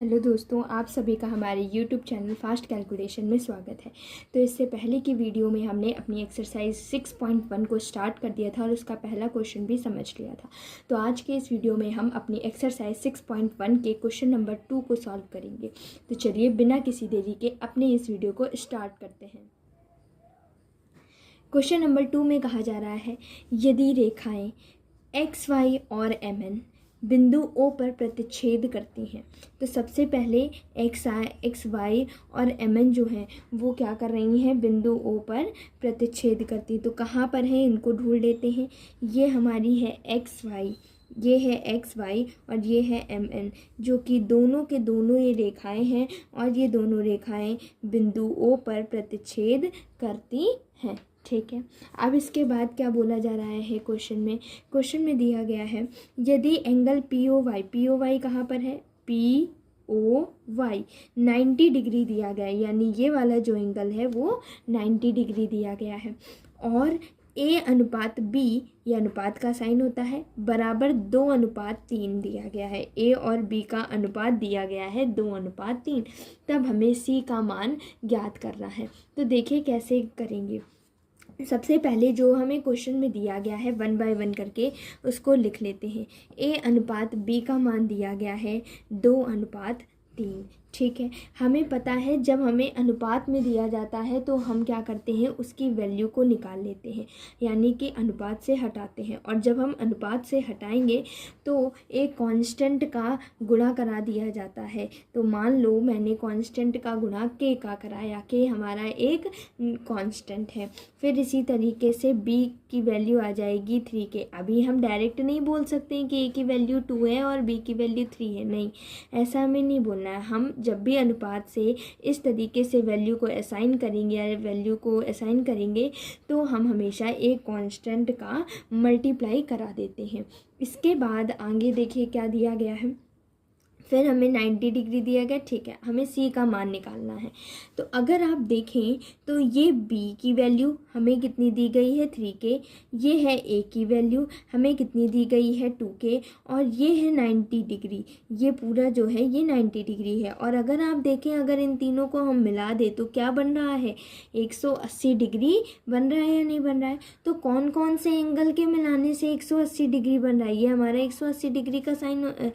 Hello दोस्तों, आप सभी का हमारे YouTube चैनल फास्ट कैलकुलेशन में स्वागत है। तो इससे पहले की वीडियो में हमने अपनी एक्सरसाइज 6.1 को स्टार्ट कर दिया था और उसका पहला क्वेश्चन भी समझ लिया था। तो आज के इस वीडियो में हम अपनी एक्सरसाइज 6.1 के क्वेश्चन नंबर 2 को सॉल्व करेंगे। तो चलिए बिना किसी देरी के अपने इस वीडियो को स्टार्ट करते हैं। क्वेश्चन नंबर 2 में कहा जा रहा है, यदि रेखाएँ XY और MN बिंदु O पर प्रतिच्छेद करती हैं। तो सबसे पहले XY और MN जो हैं वो क्या कर रही हैं, बिंदु O पर प्रतिच्छेद करती। तो कहाँ पर है, इनको ढूंढ लेते हैं। ये हमारी है XY, ये है XY और ये है MN, जो कि दोनों के दोनों ये रेखाएं हैं और ये दोनों रेखाएं बिंदु O पर प्रतिच्छेद करती हैं। ठीक है, अब इसके बाद क्या बोला जा रहा है क्वेश्चन में दिया गया है, यदि एंगल POY कहाँ पर है, POY 90 डिग्री दिया गया है, यानी ये वाला जो एंगल है वो 90 डिग्री दिया गया है, और A अनुपात B, ये अनुपात का साइन होता है, बराबर 2:3 दिया गया है। A और B का अनुपात दिया गया है 2:3। तब हमें C का मान ज्ञात करना है। तो देखिए कैसे करेंगे। सबसे पहले जो हमें क्वेश्चन में दिया गया है 1 बाय 1 करके उसको लिख लेते हैं। A अनुपात B का मान दिया गया है 2:3। ठीक है, हमें पता है जब हमें अनुपात में दिया जाता है तो हम क्या करते हैं, उसकी वैल्यू को निकाल लेते हैं, यानी कि अनुपात से हटाते हैं। और जब हम अनुपात से हटाएंगे तो एक कांस्टेंट का गुणा करा दिया जाता है। तो मान लो मैंने कांस्टेंट का गुणा के का कराया, के हमारा एक कांस्टेंट है। फिर इसी तरीके से b की वैल्यू आ जाएगी 3k। अभी हम डायरेक्ट नहीं बोल सकते हैं कि a की वैल्यू 2 है और b की वैल्यू 3 है, नहीं, ऐसा हमें नहीं बोलना है। हम जब भी अनुपात से इस तरीके से वैल्यू को असाइन करेंगे तो हम हमेशा एक कांस्टेंट का मल्टीप्लाई करा देते हैं। इसके बाद आगे देखिए क्या दिया गया है, फिर हमें 90 डिग्री दिया गया। ठीक है, हमें C का मान निकालना है। तो अगर आप देखें तो ये B की वैल्यू हमें कितनी दी गई है, 3k, ये है A की वैल्यू हमें कितनी दी गई है, 2k, और ये है 90 डिग्री, ये पूरा जो है ये 90 डिग्री है। और अगर आप देखें, अगर इन तीनों को हम मिला दे तो क्या बन रहा है, 180 डिग्री बन रहा है या नहीं बन रहा है। तो कौन कौन से एंगल के मिलाने से 180 डिग्री बन रहा है, ये हमारा 180 डिग्री का साइन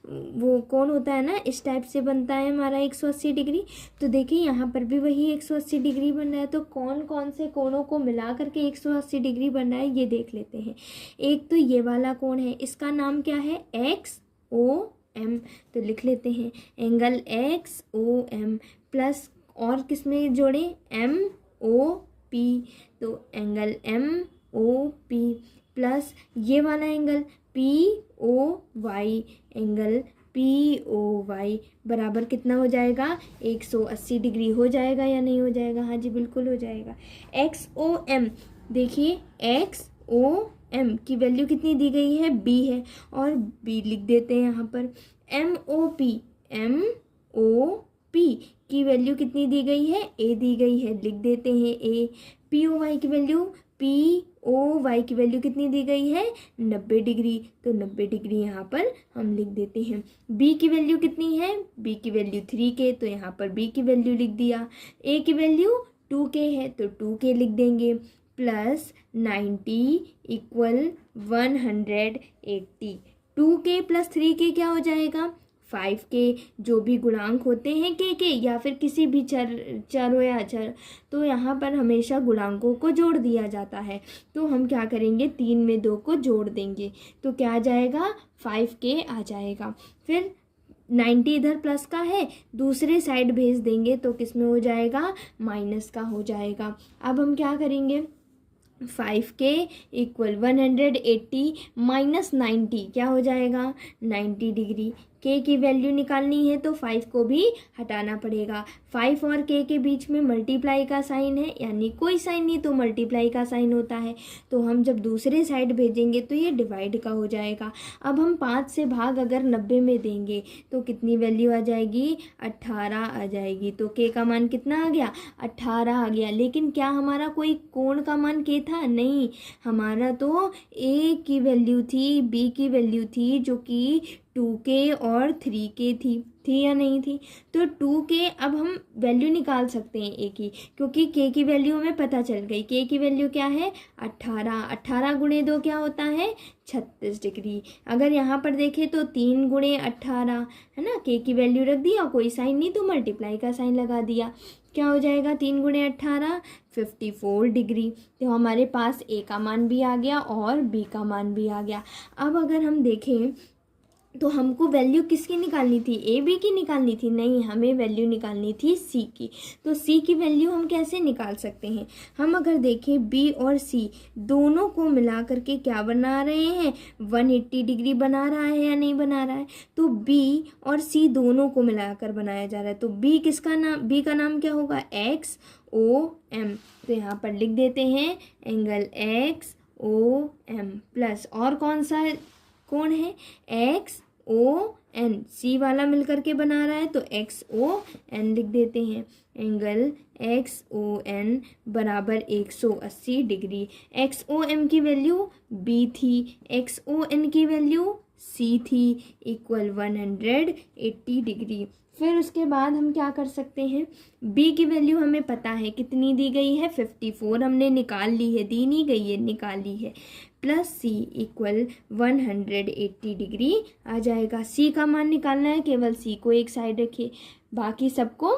वो कौन होता है ना, इस टाइप से बनता है हमारा 180 डिग्री। तो देखिए यहाँ पर भी वही 180 डिग्री बन रहा है। तो कौन कौन से कोणों को मिला करके 180 डिग्री बन रहा है ये देख लेते हैं। एक तो ये वाला कोण है, इसका नाम क्या है, XOM। तो लिख लेते हैं एंगल XOM प्लस, और किस में जोड़े, MOP। तो एंगल MOP प्लस ये वाला एंगल POY, एंगल POY बराबर कितना हो जाएगा, 180 डिग्री हो जाएगा या नहीं हो जाएगा, हाँ जी बिल्कुल हो जाएगा। XOM, देखिए XOM की वैल्यू कितनी दी गई है, B है, और B लिख देते हैं यहाँ पर। MOP की वैल्यू कितनी दी गई है, A दी गई है, लिख देते हैं A। POY की वैल्यू कितनी दी गई है, 90 डिग्री, तो 90 डिग्री यहाँ पर हम लिख देते हैं। B की वैल्यू कितनी है, B की वैल्यू 3k, तो यहाँ पर B की वैल्यू लिख दिया। A की वैल्यू 2k है तो 2k लिख देंगे, plus 90 equal 180। 2k plus 3k क्या हो जाएगा, 5k। जो भी गुणांक होते हैं के या फिर किसी भी चर हो या अचर, तो यहाँ पर हमेशा गुणांकों को जोड़ दिया जाता है। तो हम क्या करेंगे, 3 में 2 को जोड़ देंगे तो क्या आ जाएगा, 5k आ जाएगा। फिर 90 इधर प्लस का है, दूसरे साइड भेज देंगे तो किस में हो जाएगा, माइनस का हो जाएगा। अब हम क्या करेंगे, 5k इक्वल 180 माइनस 90 क्या हो जाएगा, 90 डिग्री। k की वैल्यू निकालनी है तो 5 को भी हटाना पड़ेगा। 5 और k के बीच में मल्टीप्लाई का साइन है, यानी कोई साइन नहीं तो मल्टीप्लाई का साइन होता है। तो हम जब दूसरे साइड भेजेंगे तो ये डिवाइड का हो जाएगा। अब हम 5 से भाग अगर 90 में देंगे तो कितनी वैल्यू आ जाएगी, 18 आ जाएगी। तो k का मान कितना आ गया, 18 आ गया। लेकिन क्या हमारा कोई कोण का मान k था, नहीं, हमारा तो a की वैल्यू थी, b की वैल्यू थी जो कि 2k और 3k थी। थी या नहीं थी? तो 2 के अब हम वैल्यू निकाल सकते हैं ए की, क्योंकि के की वैल्यू हमें पता चल गई। के की वैल्यू क्या है? 18। 18 गुणे 2 क्या होता है? 36 डिग्री। अगर यहाँ पर देखें तो 3 गुणे 18 है ना, के की वैल्यू रख दिया, कोई साइन नहीं तो मल्टीप्लाई का साइन लगा दिया। क्या हो जाएगा? 3 गुणे 18 54 डिग्री। तो हमारे पास ए का मान भी आ गया और बी का मान भी आ गया। अब अगर हम देखें तो हमको वैल्यू किसकी निकालनी थी? ए बी की निकालनी थी? नहीं, हमें वैल्यू निकालनी थी सी की। तो सी की वैल्यू हम कैसे निकाल सकते हैं? हम अगर देखें बी और सी दोनों को मिला करके क्या बना रहे हैं? 180 डिग्री बना रहा है या नहीं बना रहा है? तो बी और सी दोनों को मिलाकर बनाया जा रहा है। तो बी किसका नाम, बी का नाम क्या होगा? X O M. तो यहाँ पर लिख देते हैं angle X O M plus, और कौन सा कौन है? X O N. सी वाला मिलकर के बना रहा है तो एक्स ओ एन लिख देते हैं। एंगल एक्स ओ एन बराबर 180 डिग्री। एक्स ओ एम की वैल्यू बी थी, एक्स ओ एन की वैल्यू सी थी, इक्वल 180 डिग्री। फिर उसके बाद हम क्या कर सकते हैं? b की वैल्यू हमें पता है कितनी दी गई है? 54 हमने निकाल ली है, दी नहीं गई है, निकाली है, प्लस c इक्वल 180 डिग्री आ जाएगा। c का मान निकालना है, केवल c को एक साइड रखिए, बाकी सबको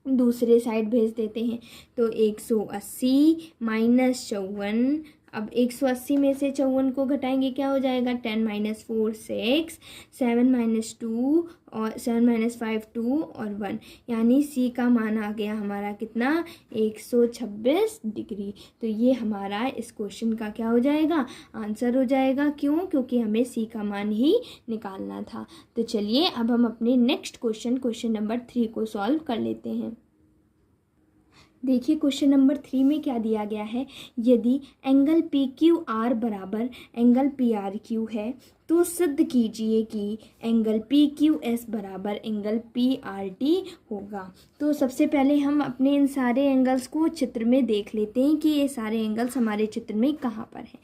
दूसरे साइड भेज देते हैं। तो 180 माइनस 54, अब 180 में से 54 को घटाएंगे, क्या हो जाएगा? 10 माइनस 4 6, 7 माइनस 2 और 7 माइनस 5 2 और 1, यानी सी का मान आ गया हमारा कितना? 126 डिग्री। तो ये हमारा इस क्वेश्चन का क्या हो जाएगा? आंसर हो जाएगा। क्यों? क्योंकि हमें सी का मान ही निकालना था। तो चलिए अब हम अपने नेक्स्ट क्वेश्चन नंबर 3 को सॉल्व कर लेते हैं। देखिए क्वेश्चन नंबर 3 में क्या दिया गया है? यदि एंगल पी क्यू आर बराबर एंगल पी आर क्यू है तो सिद्ध कीजिए कि एंगल पी क्यू एस बराबर एंगल पी आर टी होगा। तो सबसे पहले हम अपने इन सारे एंगल्स को चित्र में देख लेते हैं कि ये सारे एंगल्स हमारे चित्र में कहाँ पर हैं।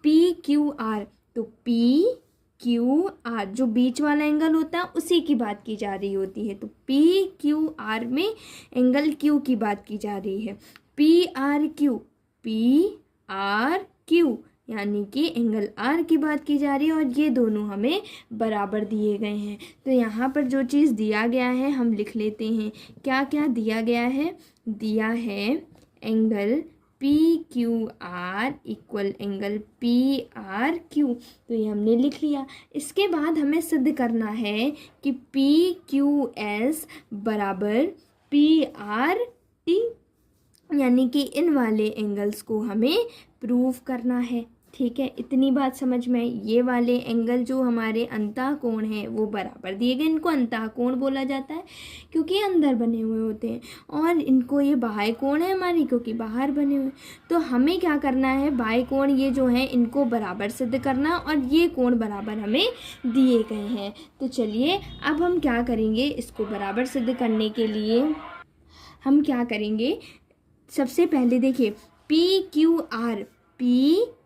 पी क्यू आर, तो पी क्यू आर जो बीच वाला एंगल होता है उसी की बात की जा रही होती है। तो पी क्यू आर में एंगल क्यू की बात की जा रही है। पी आर क्यू यानी कि एंगल आर की बात की जा रही है, और ये दोनों हमें बराबर दिए गए हैं। तो यहाँ पर जो चीज़ दिया गया है हम लिख लेते हैं। क्या क्या दिया गया है? दिया है angle P Q R equal angle P R Q, तो ये हमने लिख लिया। इसके बाद हमें सिद्ध करना है कि पी क्यू एस बराबर पी आर टी, यानी कि इन वाले एंगल्स को हमें प्रूव करना है। ठीक है, इतनी बात समझ में। ये वाले एंगल जो हमारे अंतः कोण हैं वो बराबर दिए गए। इनको अंतः कोण बोला जाता है क्योंकि अंदर बने हुए होते हैं, और इनको ये बाह्य कोण है हमारी क्योंकि बाहर बने हुए। तो हमें क्या करना है? बाह्य कोण ये जो है इनको बराबर सिद्ध करना, और ये कोण बराबर हमें दिए गए हैं। तो चलिए अब हम क्या करेंगे? इसको बराबर सिद्ध करने के लिए हम क्या करेंगे? सबसे पहले देखिए P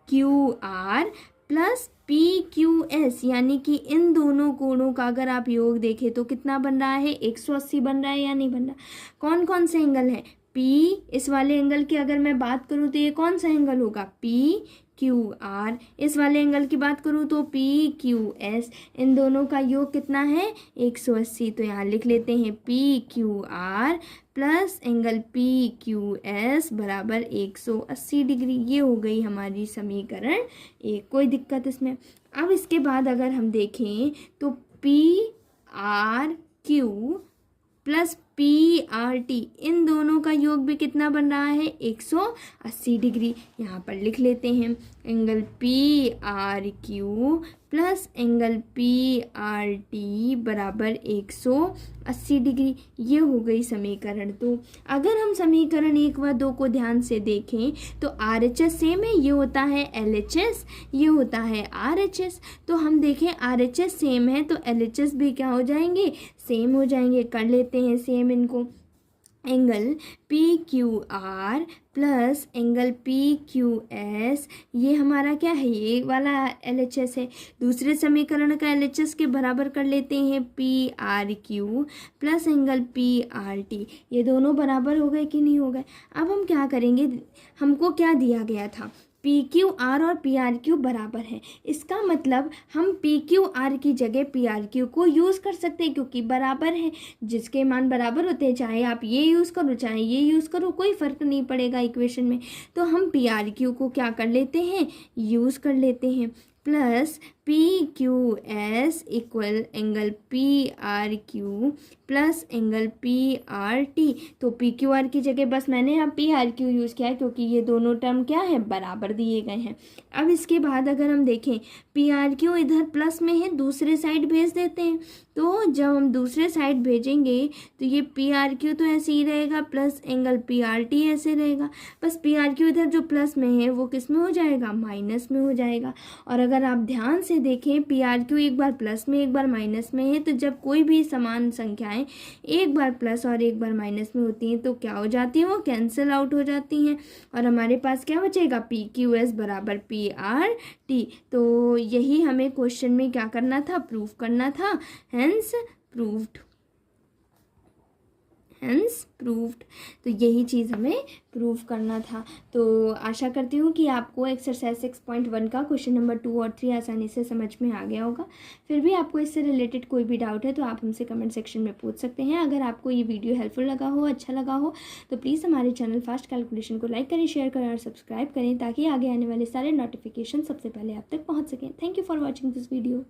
Q R plus P Q S, यानी कि इन दोनों कोणों का अगर आप योग देखें तो कितना बन रहा है? 180 बन रहा है या नहीं बन रहा? कौन कौन से एंगल हैं? पी, इस वाले एंगल की अगर मैं बात करूँ तो ये कौन सा एंगल होगा? P Q R. इस वाले एंगल की बात करूँ तो पी क्यू एस। इन दोनों का योग कितना है? 180। तो यहाँ लिख लेते हैं P Q R plus angle P Q S बराबर 180 डिग्री। ये हो गई हमारी समीकरण एक। कोई दिक्कत इसमें? अब इसके बाद अगर हम देखें तो P R Q plus P R T, इन दोनों का योग भी कितना बन रहा है? 180 डिग्री। यहाँ पर लिख लेते हैं angle P R Q plus angle P R T बराबर 180 डिग्री। ये हो गई समीकरण 2। अगर हम समीकरण 1 व 2 को ध्यान से देखें तो आर एच एस सेम है, ये होता है एल एच एस, ये होता है आर एच एस। तो हम देखें आर एच एस सेम है तो एल एच एस भी क्या हो जाएंगे? सेम हो जाएंगे। कर लेते हैं सेम इनको। Angle P Q R plus angle P Q S, ये हमारा क्या है, ये वाला एल एच एस है। दूसरे समीकरण का एल एच एस के बराबर कर लेते हैं, P R Q plus angle P R T. ये दोनों बराबर हो गए कि नहीं हो गए। अब हम क्या करेंगे, हमको क्या दिया गया था, पी क्यू आर और पी आर क्यू बराबर है। इसका मतलब हम पी क्यू आर की जगह पी आर क्यू को यूज़ कर सकते हैं, क्योंकि बराबर है। जिसके मान बराबर होते हैं, चाहे आप ये यूज़ करो चाहे ये यूज़ करो, कोई फ़र्क नहीं पड़ेगा इक्वेशन में। तो हम पी आर क्यू को क्या कर लेते हैं, यूज़ कर लेते हैं। Plus P Q S equal angle P R Q plus angle P R T. तो पी क्यू आर की जगह बस मैंने यहाँ पी आर क्यू यूज़ किया है, क्योंकि ये दोनों टर्म क्या है, बराबर दिए गए हैं। अब इसके बाद अगर हम देखें, पी आर क्यू इधर प्लस में है, दूसरे साइड भेज देते हैं। तो जब हम दूसरे साइड भेजेंगे तो ये पी आर क्यू तो ऐसे ही रहेगा, plus angle P R T ऐसे रहेगा। बस पी आर क्यू इधर जो प्लस में है वो किस में हो जाएगा, माइनस में हो जाएगा। और अगर आप ध्यान से देखें, पी आर क्यू एक बार प्लस में एक बार माइनस में है, तो जब कोई भी समान संख्याएं एक बार प्लस और एक बार माइनस में होती हैं तो क्या हो जाती हैं, वो कैंसिल आउट हो जाती हैं। और हमारे पास क्या बचेगा, पी क्यू एस बराबर पी आर टी। तो यही हमें क्वेश्चन में क्या करना था, प्रूफ करना था। Hence proved. तो यही चीज़ हमें प्रूव करना था। तो आशा करती हूँ कि आपको एक्सरसाइज 6.1 का क्वेश्चन नंबर 2 और 3 आसानी से समझ में आ गया होगा। फिर भी आपको इससे रिलेटेड कोई भी डाउट है तो आप हमसे कमेंट सेक्शन में पूछ सकते हैं। अगर आपको ये वीडियो हेल्पफुल लगा हो, अच्छा लगा हो, तो प्लीज़ हमारे चैनल फास्ट कैलकुलेशन को लाइक करें, शेयर करें और सब्सक्राइब करें, ताकि आगे आने वाले सारे नोटिफिकेशन सबसे पहले आप तक पहुँच सकें। Thank you for watching this video.